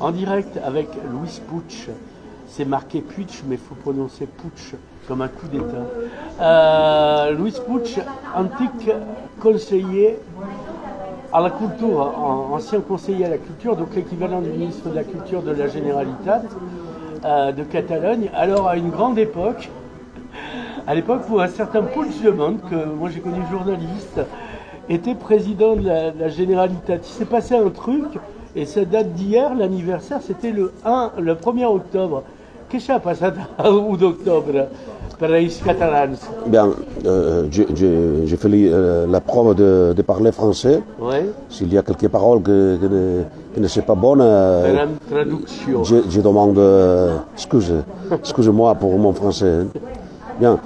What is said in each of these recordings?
en direct avec Louis Puig. C'est marqué Puig, mais il faut prononcer Puig comme un coup d'État. Louis Puig, antique conseiller à la culture, ancien conseiller à la culture, donc l'équivalent du ministre de la Culture de la Generalitat de Catalogne. Alors à une grande époque, à l'époque où un certain Puigdemont, que moi j'ai connu journaliste, était président de la Generalitat. Il s'est passé un truc, et ça date d'hier, l'anniversaire, c'était le 1er octobre. Qu'est-ce qui a passé le 1 octobre pour les Catalans? Bien, j'ai fait la preuve de parler français. Ouais. S'il y a quelques paroles qui ne sont pas bonnes, je demande excusez-moi pour mon français. Bien,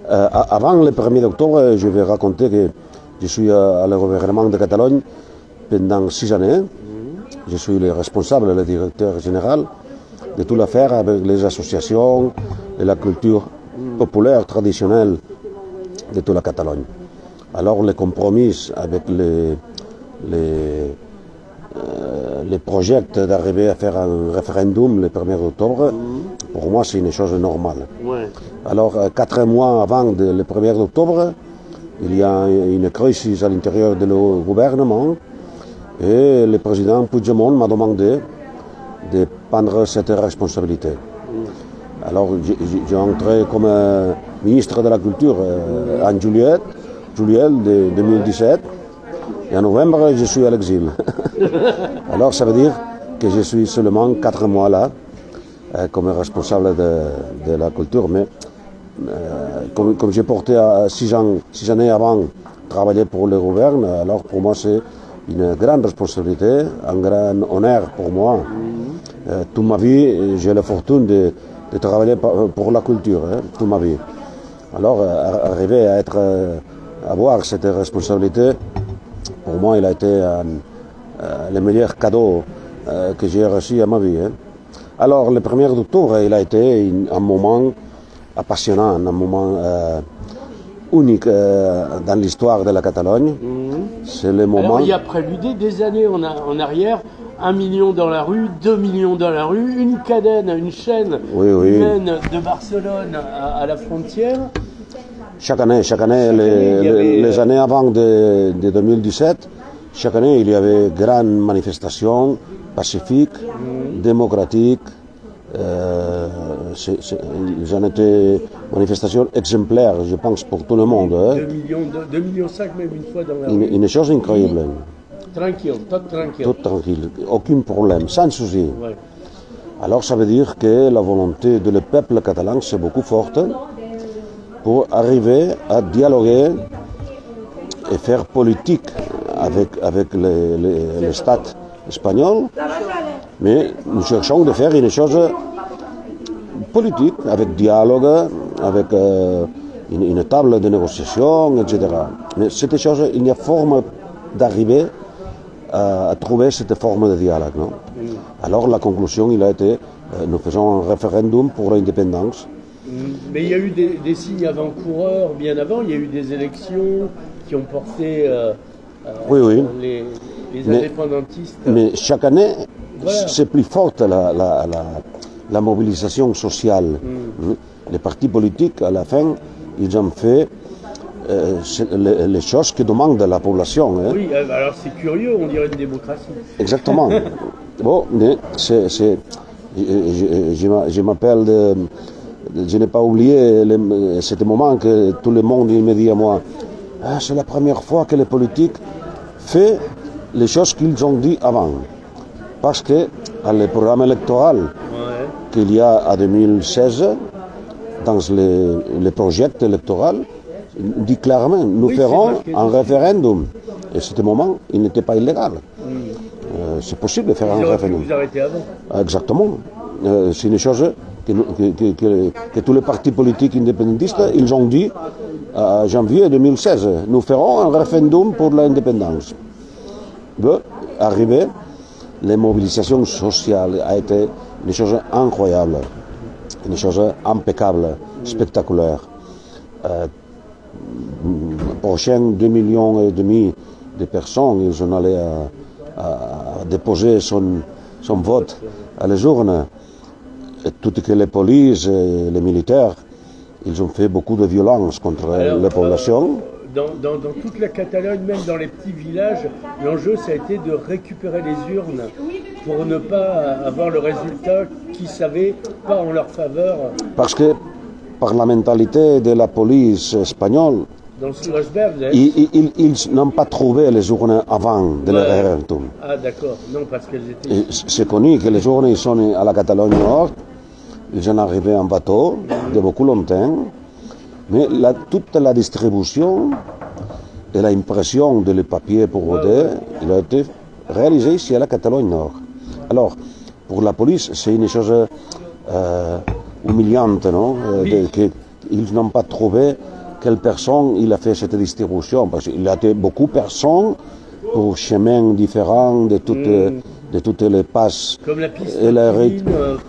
avant le 1er octobre, je vais raconter que je suis à le gouvernement de Catalogne pendant 6 années. Je suis le responsable, le directeur général de toute l'affaire avec les associations et la culture populaire traditionnelle de toute la Catalogne. Alors le compromis avec les projets d'arriver à faire un référendum le 1er octobre, pour moi c'est une chose normale. Ouais. Alors 4 mois avant le 1er octobre, il y a une crise à l'intérieur du gouvernement et le président Puigdemont m'a demandé de prendre cette responsabilité. Alors j'ai entré comme ministre de la Culture en juillet 2017 et en novembre je suis à l'exil. Alors ça veut dire que je suis seulement 4 mois là comme responsable de la culture, mais comme j'ai porté 6 années avant travailler pour le gouvernement, alors pour moi c'est une grande responsabilité, un grand honneur pour moi. Toute ma vie, j'ai la fortune de travailler pour la culture, toute ma vie. Alors, arriver à avoir cette responsabilité, pour moi, il a été le meilleur cadeau que j'ai reçu à ma vie. Alors, le 1er octobre, il a été un moment passionnant, un moment unique dans l'histoire de la Catalogne. C'est le moment. Alors, il y a préludé des années en arrière, 1 million dans la rue, 2 millions dans la rue, une chaîne humaine de Barcelone à la frontière. Chaque année, les années avant de 2017, chaque année il y avait grandes manifestations pacifiques, démocratiques. Ils ont été manifestations exemplaires, je pense, pour tout le monde. 2,5 millions même une fois dans la rue. Une chose incroyable. Tranquille, tout tranquille, aucun problème, sans souci. Ouais. Alors ça veut dire que la volonté de le peuple catalan c'est beaucoup forte pour arriver à dialoguer et faire politique avec l'État espagnol, mais nous cherchons de faire une chose politique, avec dialogue, avec une table de négociation, etc. Mais cette chose, il y a forme d'arriver à trouver cette forme de dialogue. Non? Alors la conclusion, il a été, nous faisons un référendum pour l'indépendance. Mais il y a eu des signes avant-coureurs, bien avant, il y a eu des élections qui ont porté les indépendantistes. Mais chaque année, voilà. C'est plus forte la mobilisation sociale. Les partis politiques, à la fin, ils ont fait les choses que demande la population. Oui, alors c'est curieux, on dirait une démocratie. Exactement. Bon, mais je m'appelle, je n'ai pas oublié ce moment que tout le monde me dit à moi, c'est la première fois que les politiques font les choses qu'ils ont dit avant. Parce que dans le programme électoral qu'il y a en 2016, dans les projets électoraux, dit clairement, nous ferons un référendum. Et à ce moment, il n'était pas illégal. C'est possible de faire un référendum. Vous arrêtez avant. Exactement. C'est une chose que tous les partis politiques indépendantistes, ils ont dit en janvier 2016, nous ferons un référendum pour l'indépendance. Arrivé, les mobilisations sociales a été une chose incroyable, une chose impeccable, spectaculaire. Prochain 2,5 millions de personnes, ils sont allés à déposer son vote à les urnes, et toutes que les polices et les militaires, ils ont fait beaucoup de violence contre les populations. Dans toute la Catalogne, même dans les petits villages, l'enjeu ça a été de récupérer les urnes pour ne pas avoir le résultat qu'ils savaient pas en leur faveur. Parce que par la mentalité de la police espagnole, dans le Sud-Ouest, ils n'ont pas trouvé les urnes avant de le référendum. Ah d'accord, non parce qu'elles étaient... C'est connu que les urnes ils sont à la Catalogne Nord, ils sont arrivés en bateau de beaucoup longtemps, mais toute la distribution et l'impression de les papiers pour voter, il a été réalisé ici à la Catalogne Nord. Alors, pour la police, c'est une chose humiliante, non? Qu'ils n'ont pas trouvé quelle personne il a fait cette distribution, parce qu'il y a beaucoup de personnes pour chemins différents de toutes les passes. Comme la piste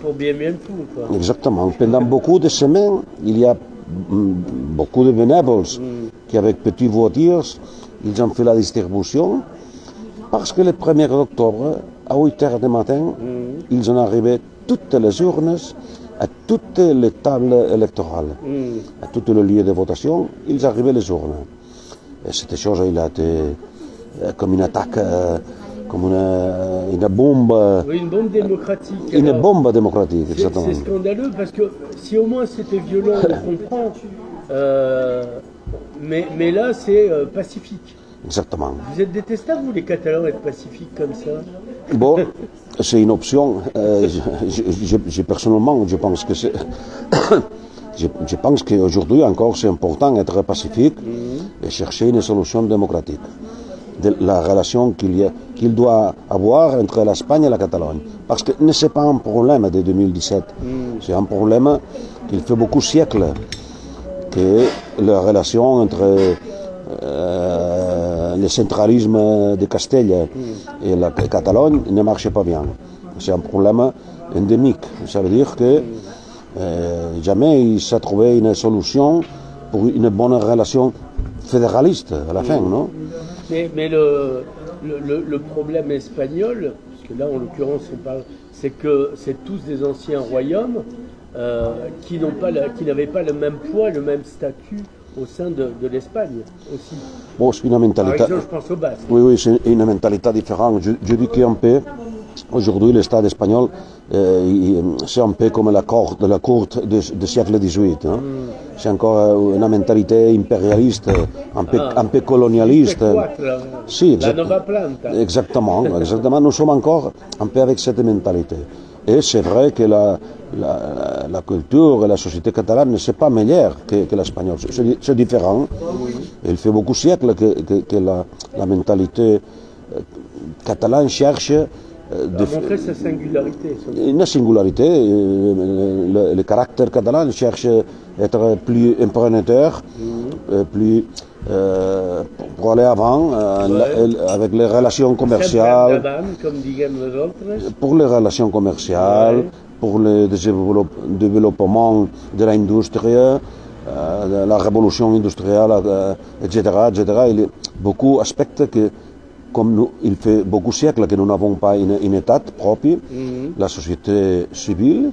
pour Bienvenue, quoi. Exactement. Pendant beaucoup de semaines, il y a beaucoup de bénévoles qui, avec petites voitures, ils ont fait la distribution, parce que le 1er octobre, à 8 h du matin, ils ont arrivé toutes les urnes à toutes les tables électorales, à tous les lieux de votation, ils arrivaient les urnes. Et cette chose, il a été comme une attaque, comme une bombe. Oui, une bombe démocratique. Une bombe démocratique, exactement. C'est scandaleux parce que si au moins c'était violent, on comprend. Mais là, c'est pacifique. Exactement. Vous êtes détestables, vous, les Catalans, être pacifiques comme ça? Bon, c'est une option. Personnellement, je pense que c'est... je pense qu'aujourd'hui encore, c'est important d'être pacifique et chercher une solution démocratique de la relation qu'il doit avoir entre l'Espagne et la Catalogne. Parce que ce n'est pas un problème de 2017. C'est un problème qu'il fait beaucoup de siècles que la relation entre le centralisme de Castella et la Catalogne ne marche pas bien. C'est un problème endémique. Ça veut dire que jamais il s'est trouvé une solution pour une bonne relation fédéraliste à la fin, non? Mais le problème espagnol, parce que là en l'occurrence on parle, c'est que c'est tous des anciens royaumes qui n'avaient pas le même poids, le même statut au sein de l'Espagne aussi. Bon, c'est une mentalité. Par exemple, je pense au Basque. Oui, c'est une mentalité différente. Je dis qu'un peu, aujourd'hui, l'État espagnol, c'est un peu comme la cour du siècle XVIII. Hein. C'est encore une mentalité impérialiste, un peu colonialiste. Si, la nova planta. Exactement. Nous sommes encore un peu avec cette mentalité. Et c'est vrai que la culture et la société catalane ne sont pas meilleures que l'espagnol. C'est différent. Il fait beaucoup de siècles que la mentalité catalane cherche de montrer sa singularité. Une singularité. Le caractère catalan cherche à être plus emprunteur, plus pour aller avant avec les relations commerciales. Pour les relations commerciales, pour le développement de l'industrie, de la révolution industrielle, etc., etc. Il y a beaucoup d'aspects que, comme nous, il fait beaucoup de siècles que nous n'avons pas une État propre, la société civile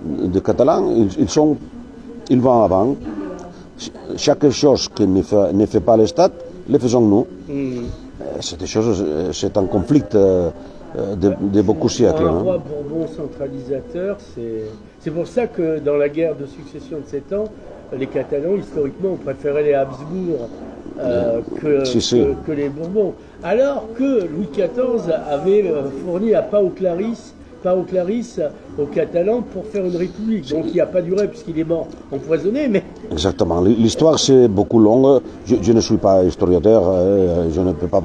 de Catalans, ils vont avant. Chaque chose que ne fait pas l'État, le faisons nous. C'est un conflit de beaucoup de siècles. Un roi Bourbon centralisateur, c'est pour ça que dans la guerre de succession de 7 ans, les Catalans, historiquement, ont préféré les Habsbourg que les Bourbons. Alors que Louis XIV avait fourni à Pau Claris aux Catalans pour faire une république. Donc il n'a pas duré puisqu'il est mort empoisonné. Mais... Exactement. L'histoire c'est beaucoup longue. Je ne suis pas historiateur, je ne peux pas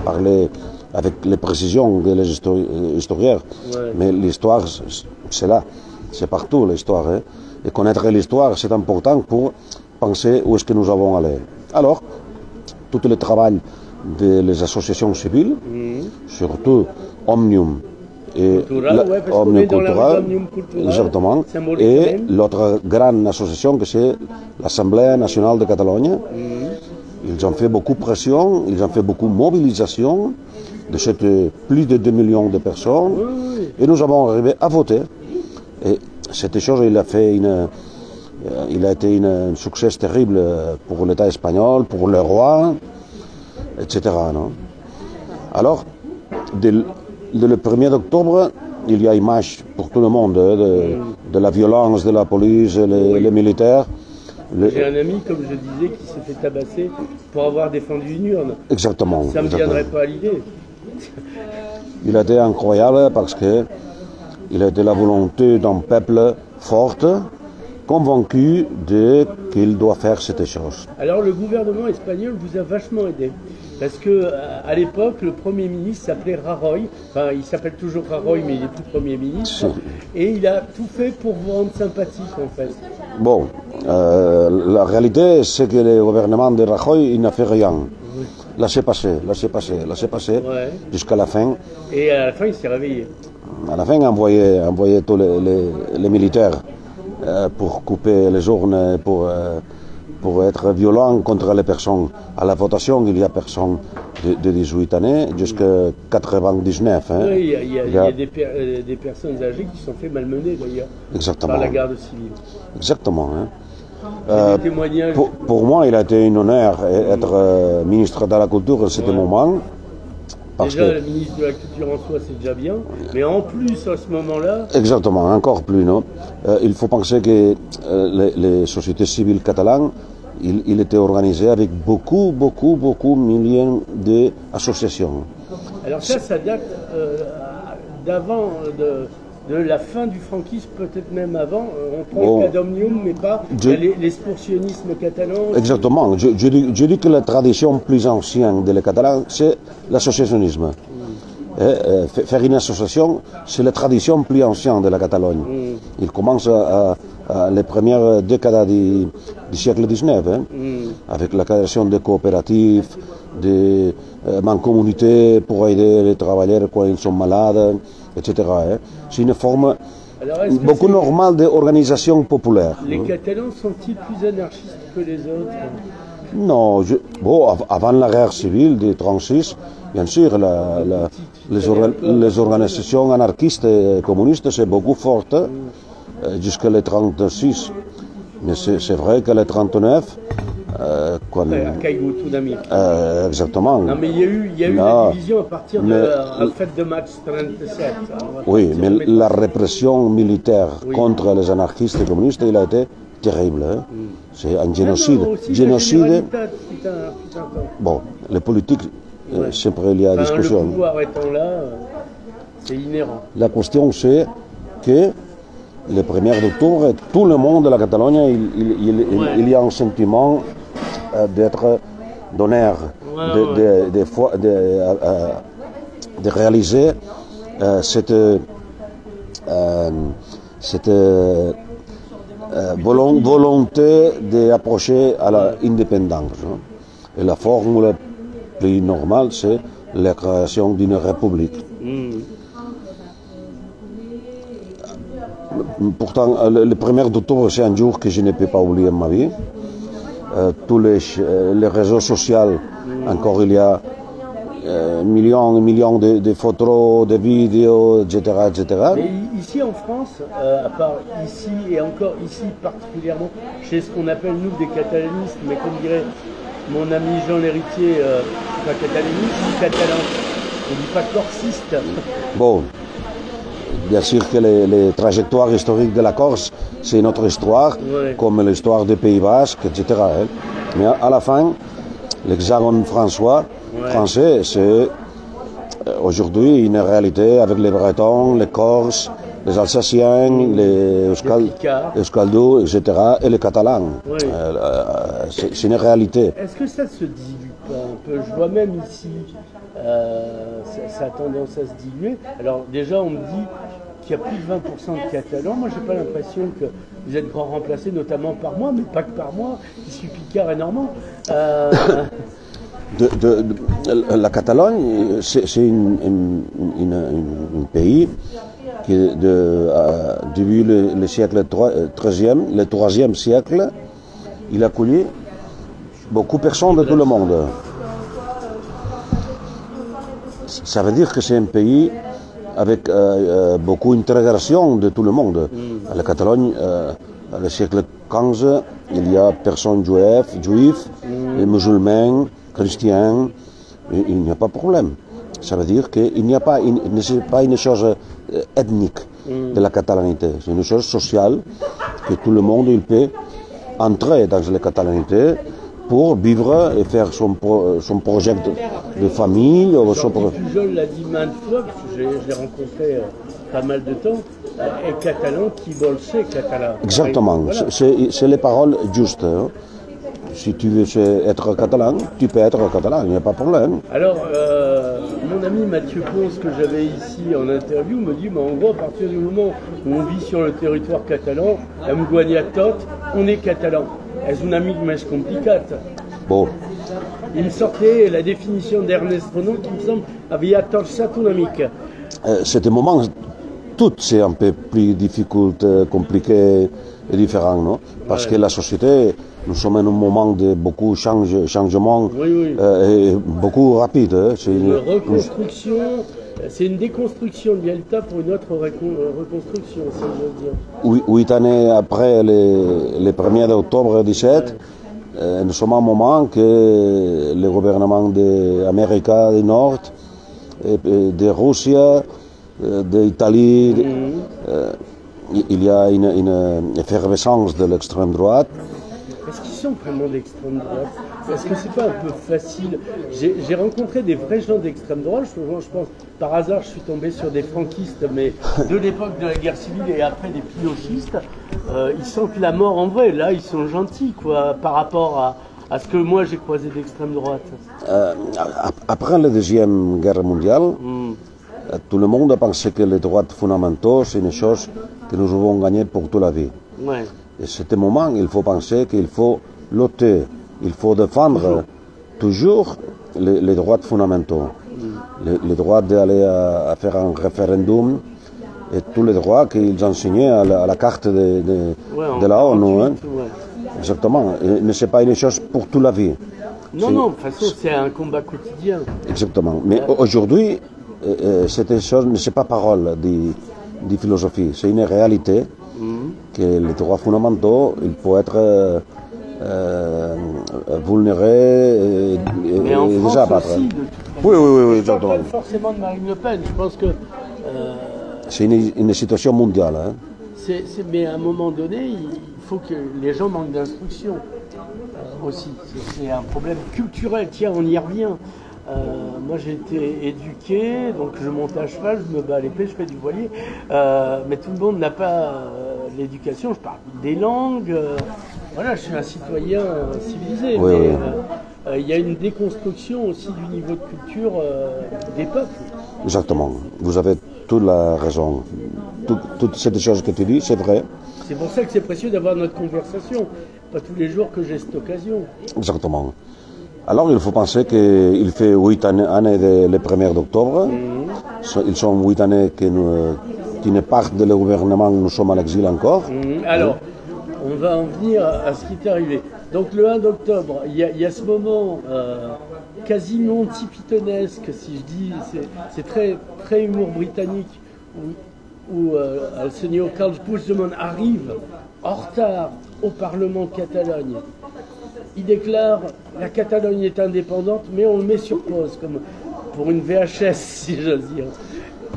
parler avec les précisions des historiens. Mais l'histoire c'est là, c'est partout l'histoire. Hein. Et connaître l'histoire c'est important pour penser où est-ce que nous avons allé. Alors, tout le travail des associations civiles, surtout Omnium, et Omnium Cultural, exactement, et l'autre grande association que c'est l'Assemblée nationale de Catalogne. Ils ont fait beaucoup de pression, ils ont fait beaucoup de mobilisation de cette plus de 2 millions de personnes. Oui, oui. Et nous avons arrivé à voter. Et cette chose, il a été un succès terrible pour l'État espagnol, pour le roi, etc. Non? Alors, dès le 1er octobre, il y a une marche pour tout le monde de la violence de la police, les militaires. J'ai un ami, comme je disais, qui s'est fait tabasser pour avoir défendu une urne. Exactement. Ça ne me viendrait pas à l'idée. Il a été incroyable parce que il a été la volonté d'un peuple fort, convaincu qu'il doit faire cette chose. Alors le gouvernement espagnol vous a vachement aidé. Parce que à l'époque, le Premier ministre s'appelait Rajoy. Enfin, il s'appelle toujours Rajoy, mais il n'est plus Premier ministre. Et il a tout fait pour vous rendre sympathique, en fait. Bon, la réalité, c'est que le gouvernement de Rajoy, il n'a fait rien. Oui. Laissez passer, Ouais. jusqu'à la fin. Et à la fin, il s'est réveillé. À la fin, envoyé tous les militaires pour couper les urnes, pour être violent contre les personnes. À la votation, il y a personne de 18 années jusqu'à 99. Hein. Oui, il y a des personnes âgées qui se sont fait malmener d'ailleurs. Exactement. Par la garde civile. Exactement. Hein. Des témoignages. Pour moi, il a été un honneur d'être ministre de la Culture en ce moment. Déjà, le ministre de la Culture en soi, c'est déjà bien. Mais en plus, à ce moment-là... Exactement, encore plus, non? Il faut penser que les sociétés civiles catalanes, il était organisé avec beaucoup, millions d'associations. Alors ça date d'avant, de la fin du franquisme, peut-être même avant. On prend le cas d'Òmnium, mais pas l'expansionnisme catalan. Exactement. Je dis que la tradition plus ancienne des Catalans, c'est l'associationnisme. Faire une association, c'est la tradition plus ancienne de la Catalogne. Il commence à les premières décades du siècle XIX, avec la création de coopératives, de mancomunités pour aider les travailleurs quand ils sont malades, etc. C'est une forme beaucoup normale d'organisation populaire. Les Catalans sont-ils plus anarchistes que les autres? Non, avant la guerre civile de 1936, bien sûr, les organisations anarchistes et communistes c'est beaucoup forte jusqu'à les 1936. Mais c'est vrai que les 1939, à Caïgou, tout d'Amérique. Exactement. Non, mais il y a eu des divisions à partir de la fête de mars 1937. Oui, mais la répression militaire contre les anarchistes et communistes, il a été terrible. Hein. C'est un génocide. Bon, les politiques, sempre il y a discussion. Le pouvoir étant là, c'est inhérent. La question c'est que le 1er octobre, tout le monde de la Catalogne, il y a un sentiment d'être d'honneur, de réaliser cette volonté d'approcher à l'indépendance. Et la formule plus normale, c'est la création d'une république. Pourtant, le 1er octobre, c'est un jour que je ne peux pas oublier en ma vie. Tous les réseaux sociaux, encore il y a millions et millions de photos, de vidéos, etc. Mais ici en France, à part ici et encore ici particulièrement, chez ce qu'on appelle nous des catalanistes, mais comme dirait mon ami Jean l'Héritier, pas catalaniste, catalan. On ne dit pas corsiste. Bon, bien sûr que les trajectoires historiques de la Corse, c'est notre histoire, comme l'histoire des Pays Basques, etc. Mais à la fin, l'hexagone français, c'est aujourd'hui une réalité avec les Bretons, les Corses, les Alsaciens, les Euskaldous, etc. et les Catalans. C'est une réalité. Est-ce que ça se dilue pas un peu? Je vois même ici, ça a tendance à se diluer. Alors déjà, on me dit qu'il y a plus de 20% de Catalans. Moi, j'ai pas l'impression que vous êtes grand remplacés, notamment par moi, mais pas que par moi. Je suis Picard et Normand. La Catalogne, c'est un pays qui, depuis le siècle XIIIe, le 3e siècle, il a accueilli beaucoup de personnes de tout le monde. Ça veut dire que c'est un pays avec beaucoup d'intégration de tout le monde. La Catalogne, au siècle XV, il y a personnes juifs, musulmans, chrétiens, il n'y a pas de problème. Ça veut dire qu'il n'y a pas, c'est pas une chose ethnique de la catalanité, c'est une chose sociale que tout le monde il peut entrer dans la catalanité pour vivre et faire son projet de famille. Jean Pujol l'a dit maintes fois, parce que je l'ai rencontré pas mal de temps, est catalan qui vol c'est catalan. Exactement, voilà. C'est les paroles justes. Hein. Si tu veux être catalan, tu peux être catalan, il n'y a pas de problème. Alors, mon ami Mathieu Ponce, que j'avais ici en interview, me dit, en gros, à partir du moment où on vit sur le territoire catalan, la Mguania tot, on est catalan. És un amic més complicat. Bon. Il me sortait la définition d'Ernest Renan qui me semble avait torçat una mica. C'était un moment, tout c'est un peu plus difficile, compliqué et différent, non? Parce que la société, nous sommes en un moment de beaucoup de changements, et beaucoup rapide. C'est une reconstruction, c'est une déconstruction de Yalta pour une autre reconstruction, si je veux dire. 8 années après le 1er octobre 17, nous sommes à un moment que le gouvernement d'Amérique du Nord, de Russie, d'Italie, il y a une effervescence de l'extrême droite. Est-ce qu'ils sont vraiment d'extrême droite? Est-ce que c'est pas un peu facile? J'ai rencontré des vrais gens d'extrême droite, je pense, par hasard je suis tombé sur des franquistes, mais de l'époque de la guerre civile et après des piochistes, ils sentent la mort en vrai, là ils sont gentils quoi, par rapport à ce que moi j'ai croisé d'extrême droite. Après la Deuxième Guerre mondiale, tout le monde a pensé que les droits fondamentaux c'est une chose que nous avons gagnée pour toute la vie. Ouais. Et à ce moment, il faut penser qu'il faut lutter, il faut défendre toujours les droits fondamentaux, les droits d'aller à faire un référendum et tous les droits qu'ils enseignaient à la carte de la ONU. Hein. Exactement, mais ce n'est pas une chose pour toute la vie. Non, non, de toute façon, c'est un combat quotidien. Exactement, mais aujourd'hui, cette chose ne c'est pas parole de philosophie, c'est une réalité. Que les droits fondamentaux, ils peuvent être vulnérés et déjà abattre. Oui, exactement. Je ne parle pas forcément de Marine Le Pen, je pense que... c'est une situation mondiale. Hein. Mais à un moment donné, il faut que les gens manquent d'instruction aussi. C'est un problème culturel, tiens, on y revient. Moi j'ai été éduqué, donc je monte à cheval, je me bats à l'épée, je fais du voilier, mais tout le monde n'a pas l'éducation, je parle des langues, voilà, je suis un citoyen civilisé, mais il y a une déconstruction aussi du niveau de culture des peuples. Exactement, vous avez toute la raison, toutes ces choses que tu dis, c'est vrai. C'est pour ça que c'est précieux d'avoir notre conversation, pas tous les jours que j'ai cette occasion. Exactement. Alors il faut penser qu'il fait 8 années le 1er octobre. Ils sont 8 années qui ne partent de le gouvernement, nous sommes à l'exil encore. Alors, on va en venir à ce qui est arrivé. Donc le 1 octobre, il y a ce moment quasiment tipitonesque, si je dis, c'est très, très humour britannique, où le seigneur Carles Puigdemont arrive en retard au Parlement de Catalogne. Il déclare la Catalogne est indépendante, mais on le met sur pause, comme pour une VHS, si j'ose dire.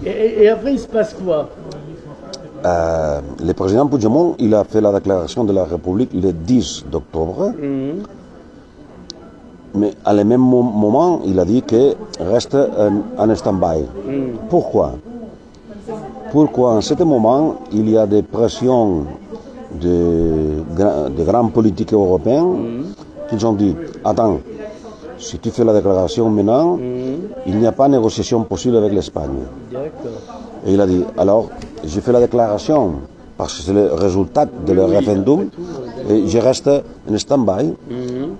Et après, il se passe quoi? Le président Puigdemont, il a fait la déclaration de la République le 10 octobre. Mais à le même moment, il a dit que reste en stand-by. Pourquoi? Pourquoi en ce moment, il y a des pressions de grands politiques européens qui ont dit, attends, si tu fais la déclaration maintenant, il n'y a pas de négociation possible avec l'Espagne. Et il a dit, alors, j'ai fait la déclaration parce que c'est le résultat de le référendum et je reste en stand-by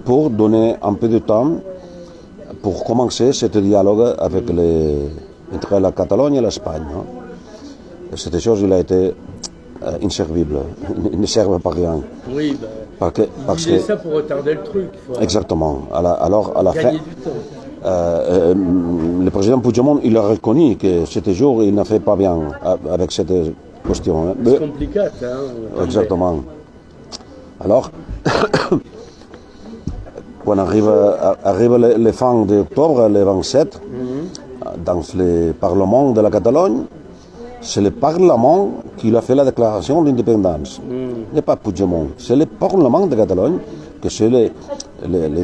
pour donner un peu de temps pour commencer ce dialogue avec entre la Catalogne et l'Espagne. Cette chose, il a été inservible, il ne servent pas rien. Oui, il disait ça pour retarder le truc. Exactement. Alors, à la fin, le président Puigdemont, il a reconnu que ce jour, il n'a fait pas bien avec cette question. C'est compliqué, hein. Exactement. Alors, quand arrive les fins d'octobre, le 27, dans le Parlement de la Catalogne, c'est le Parlement qui a fait la déclaration d'indépendance. Ce n'est pas Puigdemont, c'est le Parlement de Catalogne que c'est les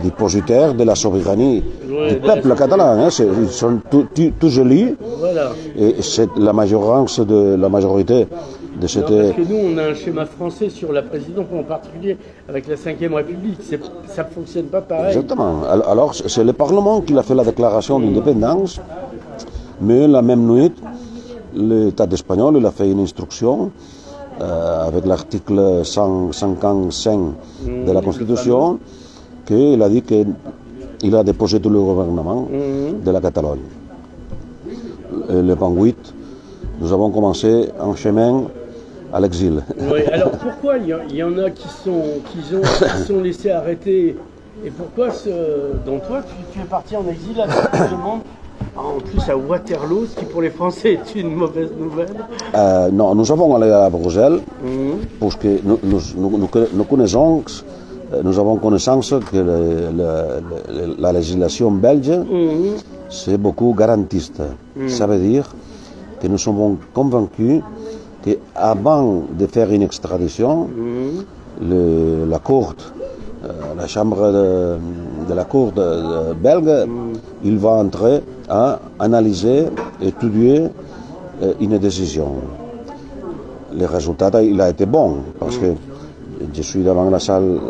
dépositaires de la souveraineté du peuple catalan. Hein. Ils sont tous élus. Voilà. Et c'est la majorité de cette... Non, parce que nous, on a un schéma français sur la présidence, en particulier avec la Ve République. Ça ne fonctionne pas pareil. Exactement. Alors, c'est le Parlement qui a fait la déclaration d'indépendance, mais la même nuit, l'État espagnol il a fait une instruction avec l'article 155 de la Constitution, qu'il a dit qu'il a déposé tout le gouvernement de la Catalogne. Et le 28, nous avons commencé un chemin à l'exil. Oui, alors pourquoi il y en a qui sont laissés arrêter, et pourquoi, dont toi, tu es parti en exil avec tout le monde, en plus à Waterloo, ce qui pour les Français est une mauvaise nouvelle? Non, nous avons allé à Bruxelles, parce que nous connaissons, nous avons connaissance que la législation belge, c'est beaucoup garantiste. Ça veut dire que nous sommes convaincus qu'avant de faire une extradition, la Cour, la chambre de la Cour belge, il va entrer à analyser, étudier une décision. Le résultat, il a été bon, parce que je suis devant la chambre,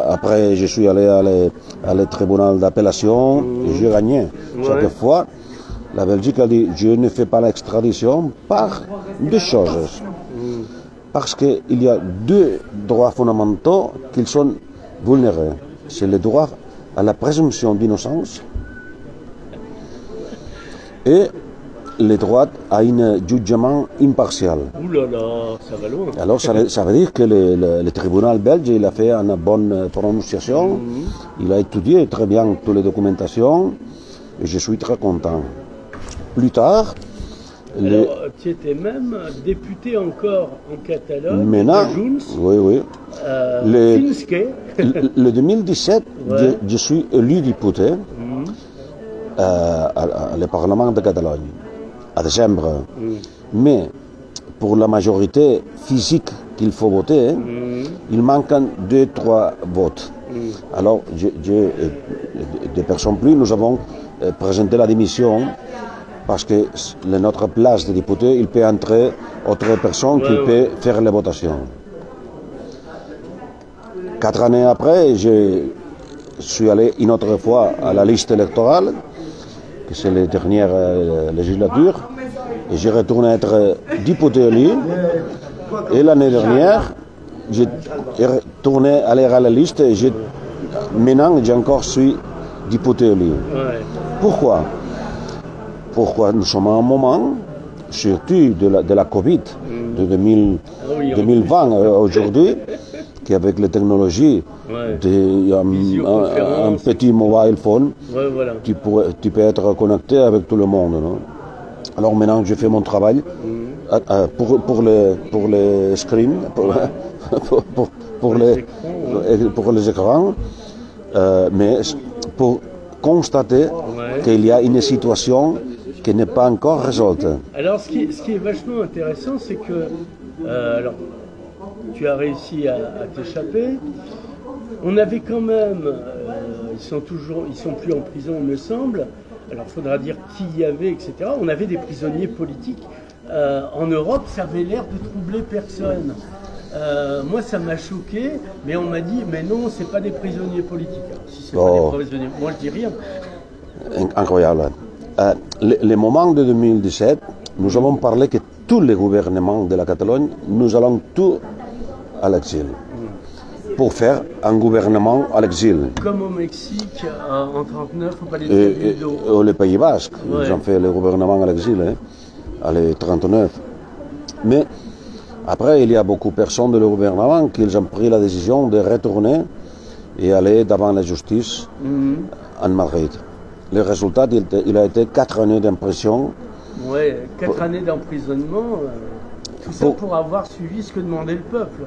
après je suis allé à le tribunal d'appellation et j'ai gagné. Chaque fois, la Belgique a dit, je ne fais pas l'extradition par deux choses. Parce qu'il y a deux droits fondamentaux qui sont vulnérés. C'est le droit à la présomption d'innocence et le droit à un jugement impartial. Ouh là là, ça va loin. Alors ça veut dire que le tribunal belge il a fait une bonne prononciation, il a étudié très bien toutes les documentations et je suis très content. Plus tard, alors, tu étais même député encore en Catalogne, maintenant, de Junts, oui. Le 2017, je suis élu député au Parlement de Catalogne, à décembre. Mais pour la majorité physique qu'il faut voter, il manque 2-3 votes. Alors, de personnes plus, nous avons présenté la démission parce que notre place de député, il peut entrer autre personne qui peut faire les votations. 4 années après, je suis allé une autre fois à la liste électorale, que c'est la dernière législature, et j'ai retourné être député élu. Et l'année dernière, j'ai retourné aller à la liste et maintenant, j'ai encore suis député élu. Pourquoi? Pourquoi nous sommes à un moment, surtout de la Covid, de 2020 aujourd'hui, qu'avec les technologies, un petit mobile phone, tu peux être connecté avec tout le monde. Non? Alors maintenant, je fais mon travail pour les screens, pour les écrans, mais pour constater qu'il y a une situation qui n'est pas encore résolue. Alors, ce qui est vachement intéressant, c'est que alors, tu as réussi à t'échapper. On avait quand même, ils sont plus en prison, il me semble. Alors, il faudra dire qui y avait, etc. On avait des prisonniers politiques. En Europe, ça avait l'air de troubler personne. Moi, ça m'a choqué, mais on m'a dit, mais non, c'est pas des prisonniers politiques. Alors, si c'est pas des prisonniers, moi, je dis rien. Incroyable. Le moment de 2017, nous avons parlé que tous les gouvernements de la Catalogne, nous allons tous à l'exil. Pour faire un gouvernement à l'exil. Comme au Mexique, en 1939, au Palais de Toledo. Les Pays Basques, ils ont fait le gouvernement à l'exil, en 1939. Mais après, il y a beaucoup de personnes de le gouvernement qui ont pris la décision de retourner et aller devant la justice en Madrid. Le résultat, il a été 4 années d'impression. Oui, 4 années d'emprisonnement, tout ça pour avoir suivi ce que demandait le peuple.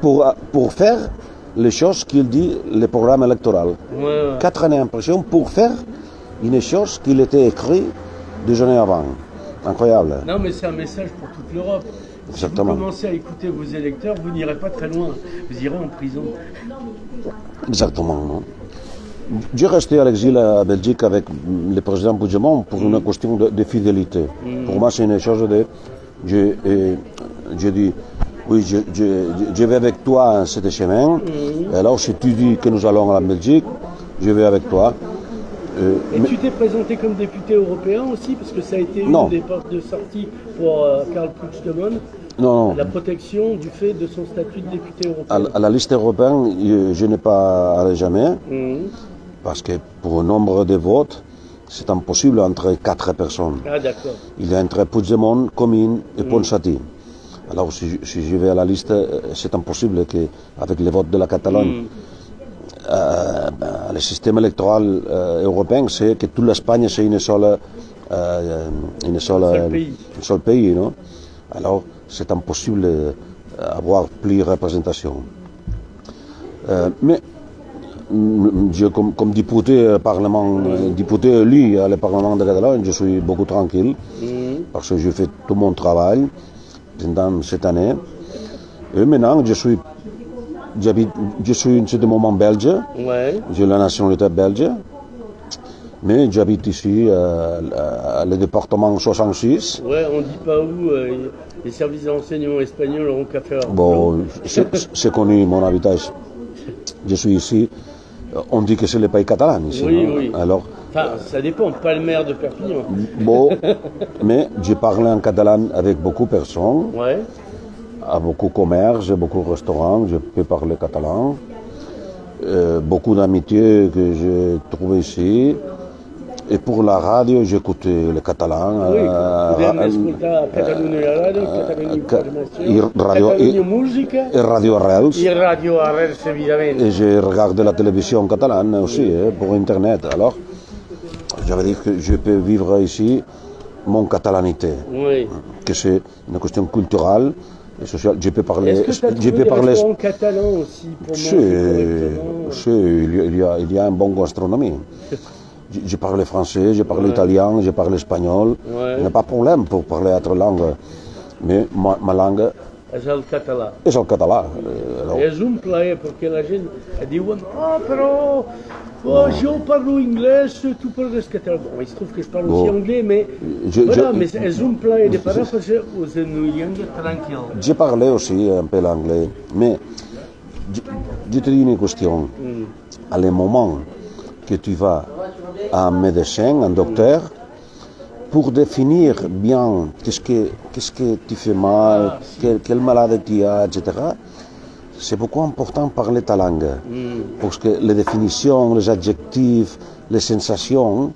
Pour faire les choses qu'il dit, le programme électoral. Ouais. 4 années d'impression pour faire une chose qu'il était écrit 2 années avant. Incroyable. Non, mais c'est un message pour toute l'Europe. Exactement. Si vous commencez à écouter vos électeurs, vous n'irez pas très loin. Vous irez en prison. Exactement. Non? J'ai resté à l'exil à Belgique avec le président Puigdemont pour une question de fidélité. Pour moi, c'est une chose de... Je dis, oui, je vais avec toi en ce chemin. Alors, si tu dis que nous allons à la Belgique, je vais avec toi. Et tu t'es présenté comme député européen aussi, parce que ça a été une des portes de sortie pour Karl Puigdemont. Non. La protection du fait de son statut de député européen. À la liste européenne, je n'ai pas allé jamais, parce que pour le nombre de votes, c'est impossible entre 4 personnes. Ah, d'accord. Il y a entre Puigdemont, Comín et Ponsatí. Alors, si je vais à la liste, c'est impossible qu'avec les votes de la Catalogne, le système électoral européen, c'est que toute l'Espagne, c'est un seul pays. Non? Alors, c'est impossible d'avoir plus de représentation. Mais, comme député, député élu à le Parlement de Catalogne, je suis beaucoup tranquille, parce que je fais tout mon travail pendant cette année. Et maintenant, je suis en ce moment belge, j'ai la nationalité belge, mais j'habite ici, le département 66. Ouais, on ne dit pas où, les services de renseignement espagnols n'auront qu'à faire. Bon, c'est connu mon habitage. Je suis ici, on dit que c'est le pays catalan ici. Oui, non? oui. Alors, enfin, ça dépend, pas le maire de Perpignan. Bon, mais j'ai parlé en catalan avec beaucoup de personnes. Ouais. À beaucoup de commerces, beaucoup de restaurants, je peux parler catalan. Beaucoup d'amitiés que j'ai trouvées ici. Et pour la radio, j'écoutais le catalan. Oui, podem escoltar Catalunya Radio, Catalunya Informació, Catalunya Música et Radio Arrels. Et Radio Arrels, évidemment. Et j'ai regardé la télévision catalane aussi, pour Internet. Alors, j'avais dit que je peux vivre ici mon catalanité. Oui. Que c'est une question culturelle et sociale. Je peux parler. Est-ce que tu as trouvé des restaurants catalans aussi pour manger correctement? Il y a une bonne gastronomie. Je parle français, je parle italien, je parle espagnol. Il n'y a pas de problème pour parler autre langue. Mais ma langue és el català. És el català. És un plaer, perquè la gent diuen però jo parlo anglès, tu parles català. Bon, il se trouve que je parle aussi anglais, mais voilà, mais és un plaer de parlar perquè us ennuiem tranquil. Je parlais aussi un peu l'anglais, mais je te dis une question. À le moment que tu vas à un médecin, un docteur, pour définir bien qu'est-ce que tu fais mal, quelle maladie tu as, etc., c'est beaucoup important de parler ta langue. Parce que les définitions, les adjectifs, les sensations,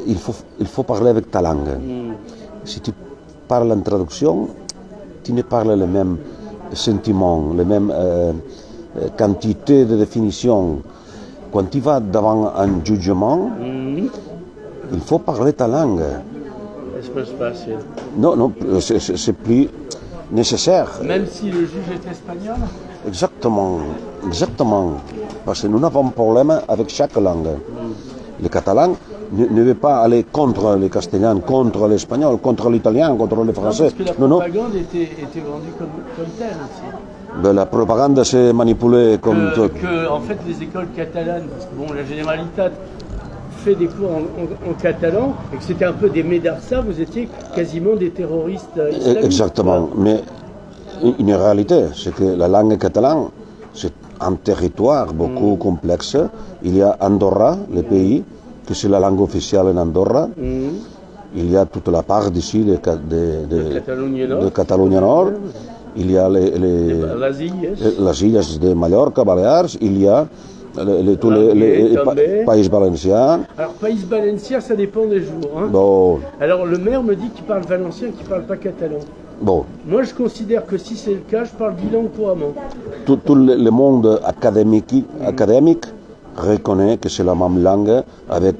il faut parler avec ta langue. Si tu parles en traduction, tu ne parles les mêmes sentiments, les mêmes quantités de définitions. Quand tu vas devant un jugement, il faut parler ta langue. Est-ce que c'est facile? Non, c'est plus nécessaire. Même si le juge est espagnol? Exactement. Parce que nous avons un problème avec chaque langue. Le catalan ne veut pas aller contre le castellan, contre l'espagnol, contre l'italien, contre le français. Parce que la propagande était vendue comme telle aussi. Ben, la propagande s'est manipulée comme tout. En fait, les écoles catalanes, parce que bon, la Generalitat fait des cours en catalan, et que c'était un peu des médarsa, vous étiez quasiment des terroristes islamistes. Exactement, mais une réalité, c'est que la langue catalane, c'est un territoire beaucoup complexe. Il y a Andorra, le pays, que c'est la langue officielle en Andorra. Il y a toute la part d'ici de Catalunya Nord. Il y a les îles de Mallorca, Balears. Il y a tous les Pays Valenciens. Alors, Pays Valenciens, ça dépend des jours. Hein. Bon. Alors, le maire me dit qu'il parle valencien, qu'il ne parle pas catalan. Bon. Moi, je considère que si c'est le cas, je parle bilingue couramment. Tout le monde académique reconnaît que c'est la même langue avec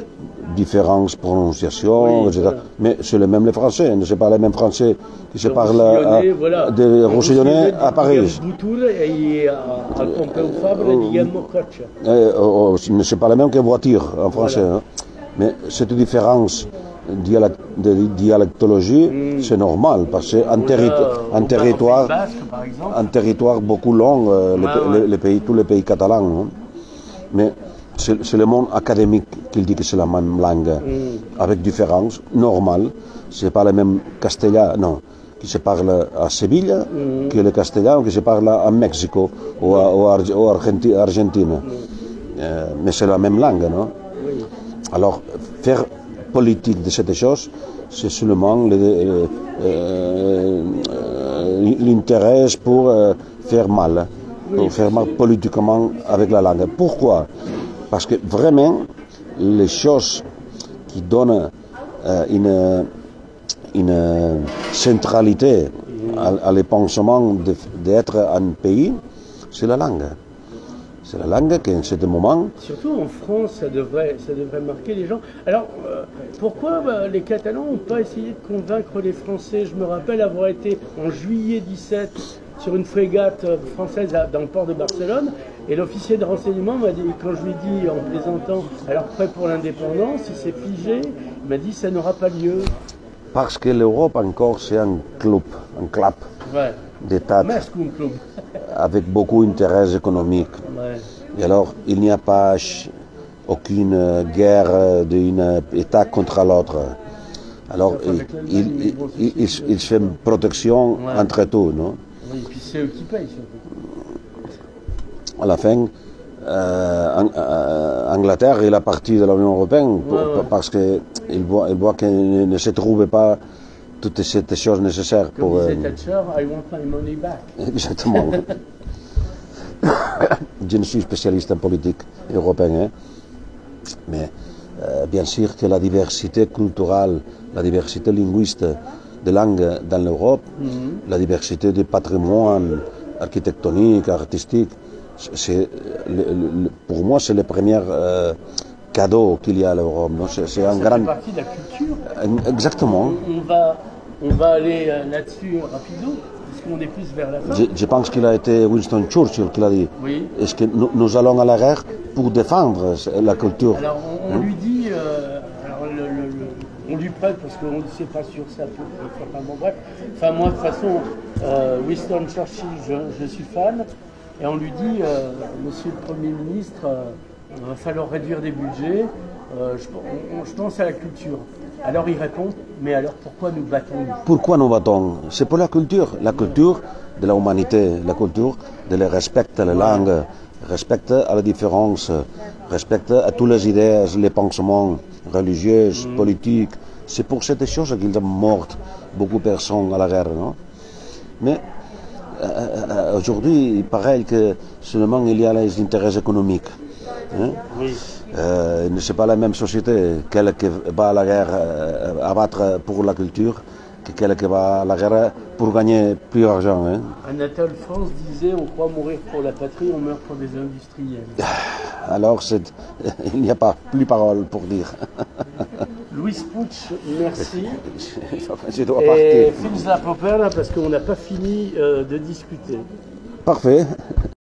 différentes prononciations, Oui, etc. voilà. Mais c'est le même les Français, c'est pas le même Français qui se Le parle Roussillonnais, voilà. de Le Roussillonnais à Paris. Boutoul et à Pompeu Fabre, Guillermo Coche. C'est pas le même que voiture en français. Voilà. Hein. Mais cette différence de dialectologie, c'est normal, parce que un territoire, Basque, par exemple. un territoire beaucoup long, tous les pays catalans. Hein. Mais c'est le monde académique qui dit que c'est la même langue, avec différence, normale. C'est pas le même castellan, non, qui se parle à Séville, que le castellan qui se parle à Mexico ou à Argentine. Mais c'est la même langue, non? Oui. Alors, faire politique de cette chose, c'est seulement l'intérêt pour faire mal, pour faire mal politiquement avec la langue. Pourquoi? Parce que vraiment, les choses qui donnent une centralité à les pensements d'être un pays, c'est la langue. C'est la langue qui, en ce moment... Surtout en France, ça devrait marquer les gens. Alors, pourquoi les Catalans n'ont pas essayé de convaincre les Français? Je me rappelle avoir été en juillet 17 sur une frégate française dans le port de Barcelone, et l'officier de renseignement m'a dit, quand je lui ai dit en plaisantant, alors prêt pour l'indépendance, il s'est figé, il m'a dit ça n'aura pas lieu. Parce que l'Europe encore c'est un club Ouais. d'États avec beaucoup d'intérêts économiques. Ouais. Et alors, il n'y a pas aucune guerre d'un État contre l'autre. Alors, il se fait une protection entre tous, non? Oui, et puis c'est eux qui payent surtout. À la fin, Angleterre est la partie de l'Union européenne parce qu'il voit qu'il ne se trouve pas toutes ces choses nécessaires Comme pour... disait Thatcher, I want my money back. Exactement. Je ne suis spécialiste en politique européenne, hein, mais bien sûr que la diversité culturelle, la diversité linguistique des langues dans l'Europe, la diversité du patrimoine architectonique, artistique, pour moi c'est le premier cadeau qu'il y a à l'Europe. C'est un grand... fait partie de la culture. Exactement. On va aller là-dessus rapido, puisqu'on est plus vers la fin. Je pense qu'il a été Winston Churchill qui l'a dit. Oui. Est-ce que nous allons à la guerre pour défendre la culture? Alors on lui dit, on lui prête parce qu'on ne sait pas sur ça. Enfin bon bref. Enfin moi de toute façon, Winston Churchill, je suis fan, et on lui dit, Monsieur le Premier ministre, il va falloir réduire des budgets. Je pense à la culture. Alors il répond, mais alors pourquoi nous battons-nous? Pourquoi nous battons? C'est pour la culture de l'humanité, la culture de le respect à la langue, respect à la différence, respect à toutes les idées, les pensements religieux, politiques. C'est pour cette chose qu'ils ont mort beaucoup de personnes à la guerre, non? Mais aujourd'hui, il paraît que seulement il y a les intérêts économiques. Hein? Oui. Ce n'est pas la même société, qu'elle qui va à la guerre abattre pour la culture, que qu'elle qui va à la guerre pour gagner plus d'argent. Hein. Anatole France disait, on croit mourir pour la patrie, on meurt pour des industriels. Alors, il n'y a pas plus parole pour dire. Louis Puig, merci. Je dois Et partir. fins la propera, parce qu'on n'a pas fini de discuter. Parfait.